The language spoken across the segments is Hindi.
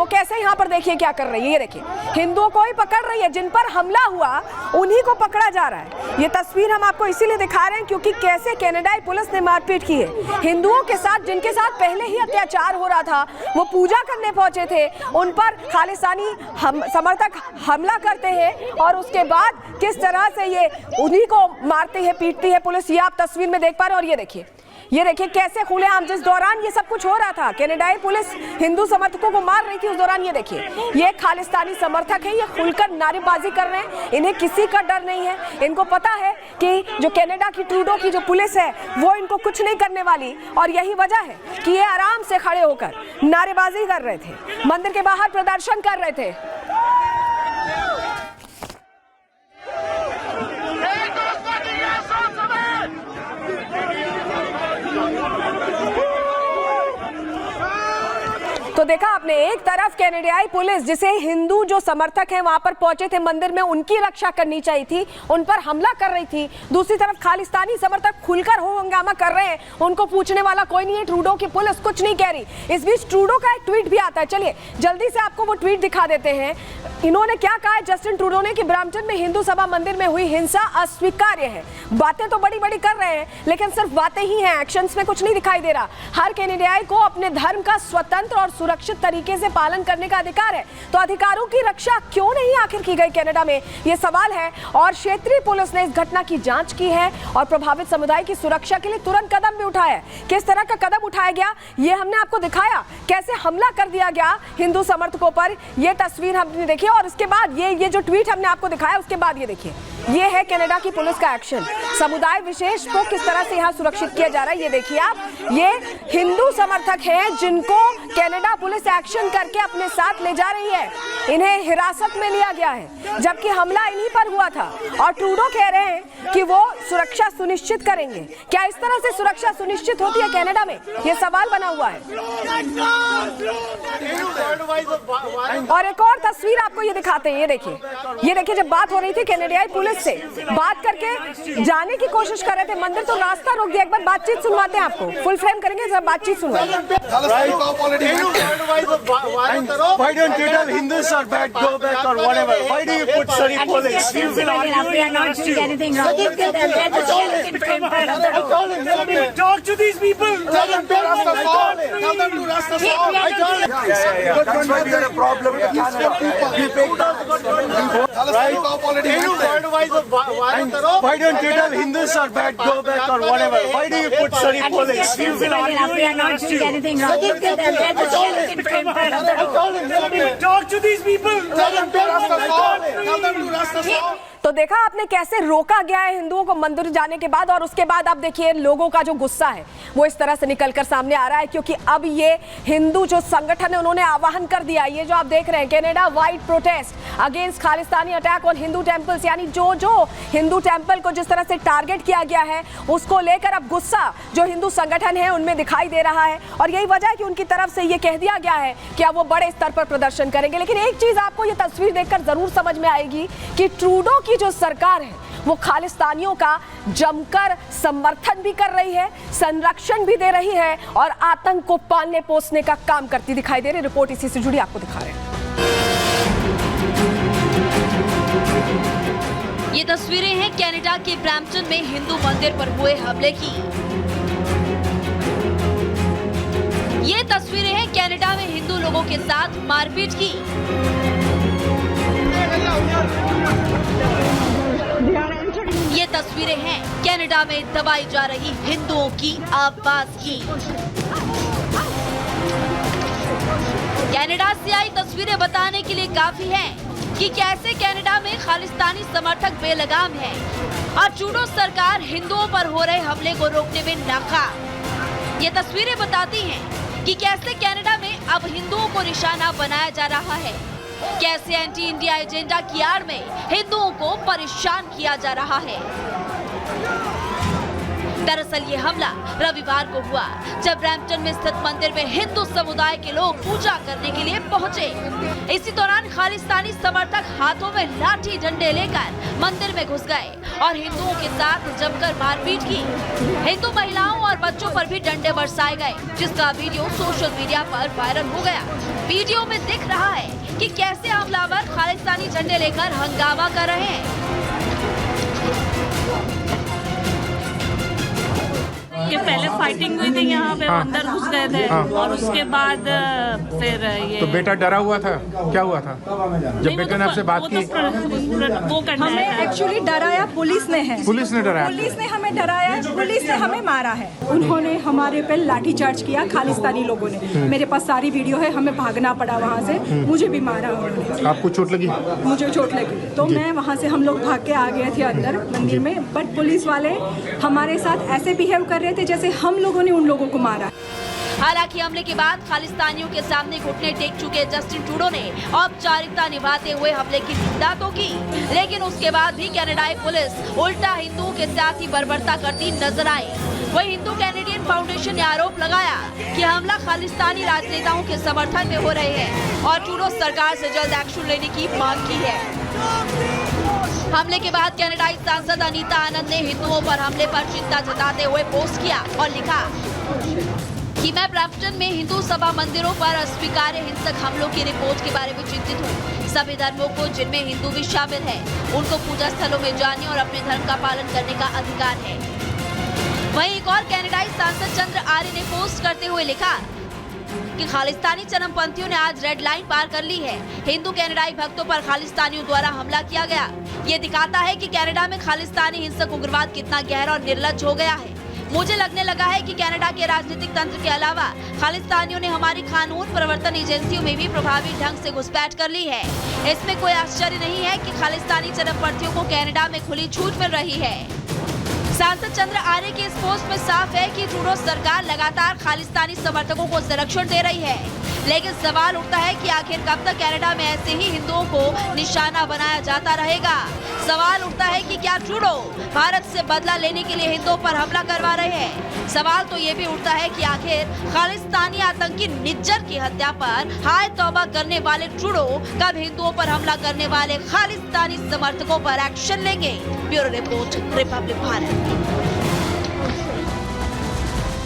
वो कैसे यहाँ पर देखिए क्या कर रही है। ये देखिए हिंदुओं को ही पकड़ रही है, जिन पर हमला हुआ उन्हीं को पकड़ा जा रहा है। ये तस्वीर हम आपको इसीलिए दिखा रहे हैं क्योंकि कैसे कनाडाई पुलिस ने मारपीट की है हिंदुओं के साथ, जिनके साथ पहले ही अत्याचार हो रहा था। वो पूजा करने पहुंचे थे, उन पर खालिस्तानी समर्थक हमला करते हैं और उसके बाद किस तरह से ये उन्हीं को मारती है, पीटती है पुलिस। ये आप तस्वीर में देख पा रहे हैं। और ये देखिए कैसे खुलेआम जिस दौरान ये सब कुछ हो रहा था, कनाडाई पुलिस हिंदू समर्थकों को मार रही थी, उस दौरान ये देखिए ये खालिस्तानी समर्थक है, ये खुलकर नारेबाजी कर रहे हैं। इन्हें किसी का डर नहीं है, इनको पता है कि जो कनाडा की ट्रूडो की जो पुलिस है वो इनको कुछ नहीं करने वाली। और यही वजह है कि ये आराम से खड़े होकर नारेबाजी कर रहे थे, मंदिर के बाहर प्रदर्शन कर रहे थे। तो देखा आपने, एक तरफ कनाडाई पुलिस जिसे हिंदू जो समर्थक हैं वहां पर पहुंचे थे मंदिर में, उनकी रक्षा करनी चाहिए थी, उन पर हमला कर रही थी। दूसरी तरफ खालिस्तानी समर्थक खुलकर हो हंगामा कर रहे हैं, उनको पूछने वाला कोई नहीं है, ट्रूडो की पुलिस कुछ नहीं कह रही। इस बीच ट्रूडो का एक ट्वीट भी आता है, चलिए जल्दी से आपको वो ट्वीट दिखा देते हैं। इन्होंने क्या कहा है जस्टिन ट्रूडो ने कि ब्रैम्पटन में हिंदू सभा मंदिर में हुई हिंसा अस्वीकार्य है। बातें तो बड़ी बड़ी कर रहे हैं लेकिन सिर्फ बातें ही हैं, एक्शंस में कुछ नहीं दिखाई दे रहा। हर कनाडाई को अपने धर्म का स्वतंत्र और सुरक्षित तरीके से पालन करने का अधिकार है, तो अधिकारों की रक्षा क्यों नहीं आखिर की गई कनाडा में, ये सवाल है। और क्षेत्रीय पुलिस ने इस घटना की जांच की है और प्रभावित समुदाय की सुरक्षा के लिए तुरंत कदम भी उठाया है। किस तरह का कदम उठाया गया ये हमने आपको दिखाया, कैसे हमला कर दिया गया हिंदू समर्थकों पर, ये तस्वीर हमने देखी। और इसके बाद ये जो ट्वीट हमने आपको दिखाया, उसके बाद ये देखिए ये है कनाडा की पुलिस का एक्शन। समुदाय विशेष को किस तरह से यहाँ सुरक्षित किया जा रहा है ये देखिए आप। ये हिंदू समर्थक हैं जिनको कनाडा पुलिस एक्शन करके अपने साथ ले जा रही है, इन्हें हिरासत में लिया गया है जबकि हमला इन्हीं पर हुआ था। और ट्रूडो कह रहे हैं कि वो सुरक्षा सुनिश्चित करेंगे। क्या इस तरह से सुरक्षा सुनिश्चित होती है कनाडा में, ये सवाल बना हुआ है। और एक और तस्वीर आपको ये दिखाते हैं, ये देखिए जब बात हो रही थी कनाडाई पुलिस से, बात करके जाने की कोशिश कर रहे थे मंदिर, तो रास्ता रोक दिया। एक बार बातचीत सुनवाते हैं आपको, फुल फ्रेम करेंगे, जब बातचीत सुनवाएंगे। Why don't you tell Hindus are bad, go back or whatever? Why do you put Surrey police? You've been arguing. We are not doing anything wrong. Talk to these people. Tell them to rest us all. Tell them to rest us all. That's why we are a problem with Canada. We picked up. Why don't you tell Hindus are bad, go back or whatever? Why do you put Surrey police? You've been arguing. We are not doing anything wrong. Talk to these people. Tell them to rest us all. Tell them to rest us all. तो देखा आपने कैसे रोका गया है हिंदुओं को मंदिर जाने के बाद। और उसके बाद आप देखिए लोगों का जो गुस्सा है वो इस तरह से निकलकर सामने आ रहा है क्योंकि अब ये हिंदू जो संगठन है उन्होंने आह्वान कर दिया, ये जो आप देख रहे हैं Canada wide protest against Khalistani attack on Hindu temples, यानी जो हिंदू टेम्पल को जिस तरह से टारगेट किया गया है उसको लेकर अब गुस्सा जो हिंदू संगठन है उनमें दिखाई दे रहा है। और यही वजह है कि उनकी तरफ से ये कह दिया गया है कि अब वो बड़े स्तर पर प्रदर्शन करेंगे। लेकिन एक चीज आपको ये तस्वीर देखकर जरूर समझ में आएगी कि ट्रूडो की जो सरकार है वो खालिस्तानियों का जमकर समर्थन भी कर रही है, संरक्षण भी दे रही है और आतंक को पालने पोसने का काम करती दिखाई दे रही। रिपोर्ट इसी से जुड़ी आपको दिखा रहे हैं। ये तस्वीरें हैं कनाडा के ब्रैम्पटन में हिंदू मंदिर पर हुए हमले की। ये तस्वीरें हैं कनाडा में हिंदू लोगों के साथ मारपीट की। ये तस्वीरें हैं कनाडा में दबाई जा रही हिंदुओं की आवाज की। कनाडा से आई तस्वीरें बताने के लिए काफी हैं कि कैसे कनाडा में खालिस्तानी समर्थक बेलगाम है और ट्रूडो सरकार हिंदुओं पर हो रहे हमले को रोकने में नाकाम। ये तस्वीरें बताती हैं कि कैसे कनाडा में अब हिंदुओं को निशाना बनाया जा रहा है, कैसे एंटी इंडिया एजेंडा की आड़ में हिंदुओं को परेशान किया जा रहा है। दरअसल ये हमला रविवार को हुआ जब ब्रैम्पटन में स्थित मंदिर में हिंदू समुदाय के लोग पूजा करने के लिए पहुंचे। इसी दौरान खालिस्तानी समर्थक हाथों में लाठी डंडे लेकर मंदिर में घुस गए और हिंदुओं के साथ जमकर मारपीट की। हिंदू महिलाओं और बच्चों पर भी डंडे बरसाए गए, जिसका वीडियो सोशल मीडिया पर वायरल हो गया। वीडियो में दिख रहा है कि कैसे हमलावर खालिस्तानी झंडे लेकर हंगामा कर रहे हैं। ये पहले फाइटिंग हुई थी यहाँ पे, अंदर घुस गए थे और उसके बाद फिर ये। तो बेटा डरा हुआ था, क्या हुआ था जब बेटे ने आपसे बात की? वो करना हमें है। एक्चुअली डराया पुलिस ने है। पुलिस ने डराया? पुलिस ने हमें डराया, पुलिस ने हमें मारा है। उन्होंने हमारे पे लाठी चार्ज किया खालिस्तानी लोगों ने। मेरे पास सारी वीडियो है, हमें भागना पड़ा वहाँ से, मुझे भी मारा उन्होंने। आपको चोट लगी? मुझे चोट लगी तो मैं वहाँ से, हम लोग भाग के आ गए थे अंदर मंदिर में, बट पुलिस वाले हमारे साथ ऐसे बिहेव कर रहे थे जैसे हम लोगों ने उन लोगों को मारा। हालांकि हमले के बाद खालिस्तानियों के सामने घुटने टेक चुके जस्टिन ट्रूडो ने औपचारिकता निभाते हुए हमले की निंदा तो की, लेकिन उसके बाद भी कनाडाई पुलिस उल्टा हिंदुओं के साथ ही बर्बरता करती नजर आई। वही हिंदू कैनेडियन फाउंडेशन ने आरोप लगाया कि हमला खालिस्तानी राजनेताओं के समर्थन में हो रहे हैं और ट्रूडो सरकार से जल्द एक्शन लेने की मांग की है। हमले के बाद कनाडाई सांसद अनीता आनंद ने हिंदुओं पर हमले पर चिंता जताते हुए पोस्ट किया और लिखा कि मैं ब्रैम्पटन में हिंदू सभा मंदिरों पर अस्वीकार्य हिंसक हमलों की रिपोर्ट के बारे में चिंतित हूँ। सभी धर्मों को, जिनमें हिंदू भी शामिल है, उनको पूजा स्थलों में जाने और अपने धर्म का पालन करने का अधिकार है। वहीं एक और कनाडाई सांसद चंद्र आर्य ने पोस्ट करते हुए लिखा कि खालिस्तानी चरमपंथियों ने आज रेड लाइन पार कर ली है। हिंदू कनाडाई भक्तों पर खालिस्तानियों द्वारा हमला किया गया। ये दिखाता है कि कनाडा में खालिस्तानी हिंसक उग्रवाद कितना गहरा और निर्लज्ज हो गया है। मुझे लगने लगा है कि कनाडा के राजनीतिक तंत्र के अलावा खालिस्तानियों ने हमारी कानून प्रवर्तन एजेंसियों में भी प्रभावी ढंग से घुसपैठ कर ली है। इसमें कोई आश्चर्य नहीं है कि खालिस्तानी चरमपंथियों को कनाडा में खुली छूट मिल रही है। सांसद चंद्र आर्य के इस पोस्ट में साफ है कि ट्रूडो सरकार लगातार खालिस्तानी समर्थकों को संरक्षण दे रही है, लेकिन सवाल उठता है कि आखिर कब तक कनाडा में ऐसे ही हिंदुओं को निशाना बनाया जाता रहेगा। सवाल उठता है कि क्या ट्रूडो भारत से बदला लेने के लिए हिंदुओं पर हमला करवा रहे हैं। सवाल तो ये भी उठता है कि आखिर खालिस्तानी आतंकी निज्जर की हत्या पर हाय तौबा करने वाले ट्रूडो कब हिंदुओं पर हमला करने वाले खालिस्तानी समर्थकों पर एक्शन लेंगे। Bureau report, Republic Bharat.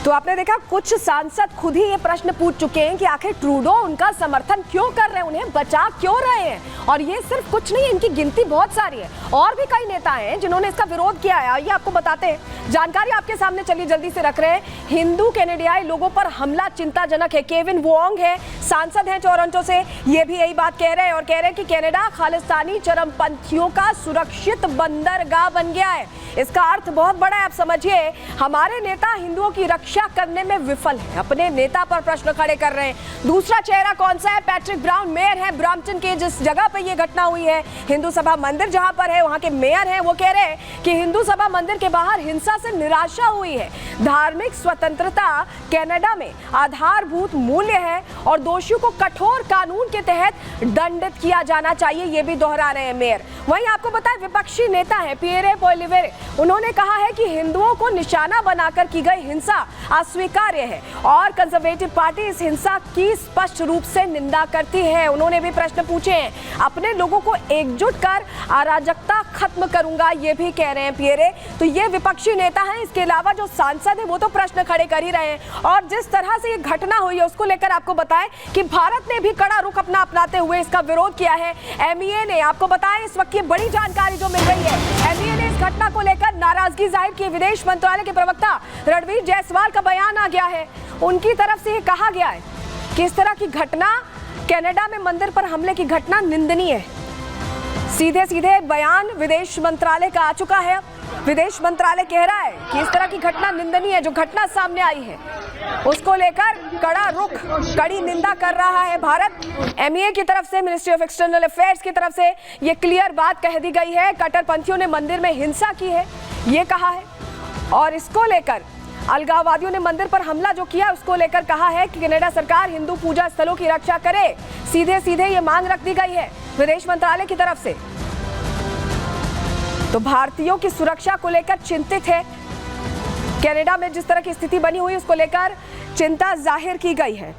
तो आपने देखा, कुछ सांसद खुद ही ये प्रश्न पूछ चुके हैं कि आखिर ट्रूडो उनका समर्थन क्यों कर रहे हैं, उन्हें बचा क्यों रहे हैं। और ये सिर्फ कुछ नहीं, इनकी गिनती बहुत सारी है। और भी कई नेता हैं जिन्होंने इसका विरोध किया है। ये आपको बताते हैं, जानकारी आपके सामने चलिए जल्दी से रख रहे हैं। हिंदू कनाडियाई लोगों पर हमला चिंताजनक है। केविन वोंग है, सांसद हैं टोरंटो से, ये भी यही बात कह रहे हैं और कह रहे हैं कि कनाडा खालिस्तानी चरमपंथियों का सुरक्षित बंदरगाह बन गया है। इसका अर्थ बहुत बड़ा है। आप समझिए, हमारे नेता हिंदुओं की रक्षा करने में विफल है, अपने नेता पर प्रश्न खड़े कर रहे हैं। दूसरा चेहरा कौन सा है? पैट्रिक ब्राउन, मेयर है ब्रैम्पटन के, जिस जगह पे ये घटना हुई है, हिंदू सभा मंदिर जहां पर है, वहां के मेयर हैं। वो कह रहे हैं कि हिंदू सभा मंदिर के बाहर हिंसा से निराशा हुई है। धार्मिक स्वतंत्रता कनाडा में आधारभूत मूल्य है और दोषियों को कठोर कानून के तहत दंडित किया जाना चाहिए, ये भी दोहरा रहे हैं मेयर। वहीं आपको बताएं, विपक्षी नेता है पियरे पोइलिवेरे, उन्होंने कहा है कि हिंदुओं को निशाना बनाकर की गई हिंसा अस्वीकार्य है और कंजर्वेटिव पार्टी इस हिंसा की स्पष्ट रूप से निंदा करती है। उन्होंने भी प्रश्न पूछे हैं, अपने लोगों को एकजुट कर अराजकता खत्म करूंगा, ये भी कह रहे हैं पियरे। तो ये विपक्षी नेता हैं। इसके अलावा जो सांसद है वो तो प्रश्न खड़े कर ही रहे हैं। और जिस तरह से ये घटना हुई है उसको लेकर आपको बताएं कि भारत ने भी कड़ा रुख अपनाते हुए इसका विरोध किया है। MEA ने, आपको बताएं इस वक्त ये बड़ी जानकारी जो मिल रही है, MEA ने इस घटना को लेकर नाराजगी जाहिर की। विदेश मंत्रालय के प्रवक्ता रणवीर जायसवाल का बयान आ गया है। उनकी तरफ से ये कहा गया है कि इस तरह की घटना, कनाडा में मंदिर पर हमले की घटना निंदनीय है। सीधे सीधे बयान विदेश मंत्रालय का आ चुका है। विदेश मंत्रालय कह रहा है कि इस तरह की घटना निंदनीय है। जो घटना सामने आई है उसको लेकर कड़ा रुख, कड़ी निंदा कर रहा है भारत। MEA की तरफ से, मिनिस्ट्री ऑफ एक्सटर्नल अफेयर्स की तरफ से ये क्लियर बात कह दी गई है। कट्टरपंथियों ने मंदिर में हिंसा की है, ये कहा है। और इसको लेकर अलगाववादियों ने मंदिर पर हमला जो किया उसको लेकर कहा है कि कनाडा सरकार हिंदू पूजा स्थलों की रक्षा करे। सीधे सीधे ये मांग रख दी गई है विदेश मंत्रालय की तरफ से। तो भारतीयों की सुरक्षा को लेकर चिंतित है कनाडा में जिस तरह की स्थिति बनी हुई उसको लेकर चिंता जाहिर की गई है।